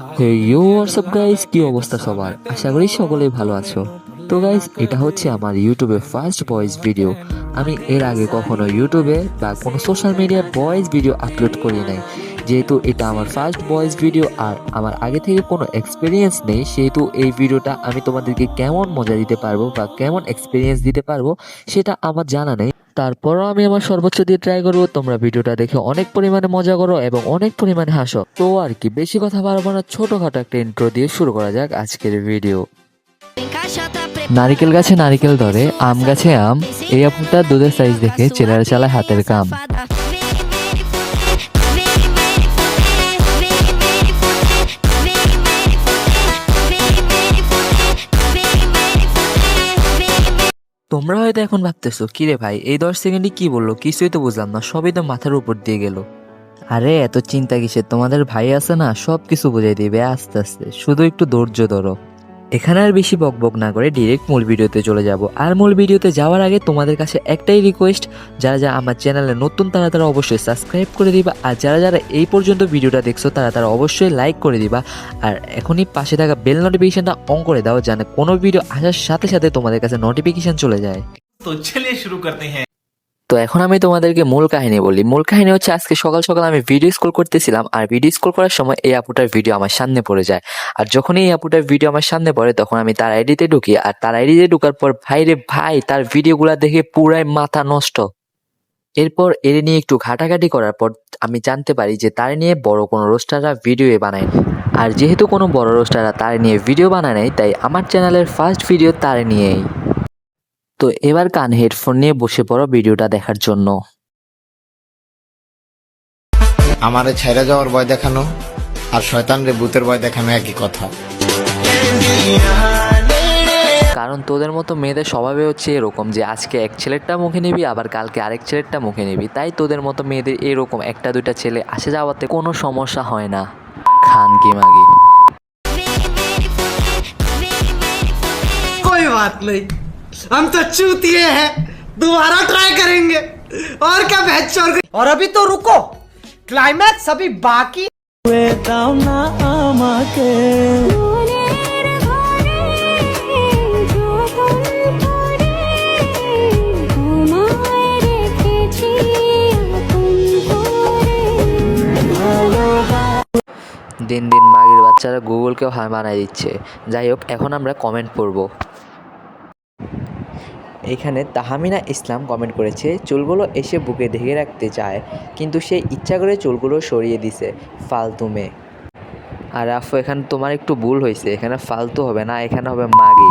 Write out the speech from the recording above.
Hey you WhatsApp guys, কি অবস্থা সবার? আশা করি সকলেই ভালো আছো। তো গাইস, এটা হচ্ছে আমার ইউটিউবে ফার্স্ট ভয়েস ভিডিও। আমি এর আগে কখনো ইউটিউবে বা কোনো সোশ্যাল মিডিয়ায় ভয়েস ভিডিও আপলোড করি নাই। যেহেতু এটা আমার ফার্স্ট ভয়েস ভিডিও আর আমার আগে থেকে কোনো এক্সপিরিয়েন্স নেই, সেহেতু এই ভিডিওটা আমি তোমাদেরকে কেমন মজা দিতে পারবো বা কেমন এক্সপিরিয়েন্স দিতে পারবো সেটা আমার জানা নেই। তারপরও আমি আমার সর্বোচ্চ দিয়ে ট্রাই করবো তোমরা ভিডিওটা দেখে অনেক পরিমাণে মজা করো এবং অনেক পরিমাণে হাসো। তো আর কি বেশি কথা বাড়াবো না, ছোটখাটো একটা ইন্ট্রো দিয়ে শুরু করা যাক আজকের ভিডিও। নারিকেল গাছে নারিকেল ধরে, আম গাছে আম, এই আপুটা দুধের সাইজ দেখে ছেলেরা চালায় হাতের কাম। তোমরা হয়তো এখন ভাবতেছো কিরে ভাই, এই 10 সেকেন্ডে কি বললো? কিছুই তো বুঝলাম না, সবই তো মাথার উপর দিয়ে গেল। আরে এত চিন্তা কিসের, তোমাদের ভাই আছে না, সব কিছু বুঝাই দিবে আস্তে আস্তে, শুধু একটু ধৈর্য ধরো। এখানে আর বেশি বকবক না করে ডিরেক্ট মূল ভিডিওতে চলে যাব। আর মূল ভিডিওতে যাওয়ার আগে তোমাদের কাছে একটাই রিকোয়েস্ট, যারা যারা আমার চ্যানেলে নতুন তারা তারা অবশ্যই সাবস্ক্রাইব করে দিবা, আর যারা যারা এই পর্যন্ত ভিডিওটা দেখছো তারা তারা অবশ্যই লাইক করে দিবা, আর এখনই পাশে থাকা বেল নোটিফিকেশনটা অন করে দাও, যেন কোনো ভিডিও আসার সাথে সাথে তোমাদের কাছে নোটিফিকেশন চলে যায়। तो चलिए शुरू करते हैं। তো এখন আমি তোমাদেরকে মূল কাহিনী বলি। মূল কাহিনী হচ্ছে, আজকে সকাল সকাল আমি ভিডিও স্ক্রল করতেছিলাম, আর ভিডিও স্ক্রল করার সময় এই আপুটার ভিডিও আমার সামনে পড়ে যায়। আর যখনই এই আপুটার ভিডিও আমার সামনে পড়ে তখন আমি তার আইডিতে ঢুকি, আর তার আইডিতে ঢুকার পর ভাই রে ভাই, তার ভিডিওগুলো দেখে পুরাই মাথা নষ্ট। এরপর এর নিয়ে একটু ঘাটাঘাটি করার পর আমি জানতে পারি যে তার নিয়ে বড় কোনো রোস্টাররা ভিডিও বানায়। আর যেহেতু কোনো বড় রোস্টাররা তার নিয়ে ভিডিও বানায় নাই, তাই আমার চ্যানেলের ফার্স্ট ভিডিও তার নিয়েই। তো এবার কান হেডফোন নিয়ে বসে পড়ো ভিডিওটা দেখার জন্য। আমারে ছেড়ে যাওয়ার ভয় দেখানো আর শয়তান রে ভূতের ভয় দেখানো একই কথা। কারণ তোদের মতো মেয়েদের স্বভাবে হচ্ছে এরকম যে আজকে এক ছেলেরটা মুখে নিবি, আবার কালকে আরেক ছেলেরটা মুখে নিবি। তাই তোদের মতো মেয়েদের এরকম একটা দুইটা ছেলে আসে যাওয়াতে কোনো সমস্যা হয় না। খান কি মাগি। कोई बात नहीं, हम तो चूतिए हैं, दोबारा ट्राई करेंगे। और क्या बहस। और अभी तो रुको, क्लाइमैक्स अभी बाकी। দিন দিন মাগির বাচ্চারা গুগলকেও হার বানায় দিচ্ছে। যাই হোক, এখন আমরা কমেন্ট পড়ব। এখানে তাহমিনা ইসলাম কমেন্ট করেছে, চুলগুলো এসে বুকে ঢেকে রাখতে চায় কিন্তু সে ইচ্ছা করে চুলগুলো সরিয়ে দিছে, ফালতু মেয়ে। আর আফু, এখানে তোমার একটু ভুল হয়েছে, এখানে ফালতু হবে না, এখানে হবে মাগি।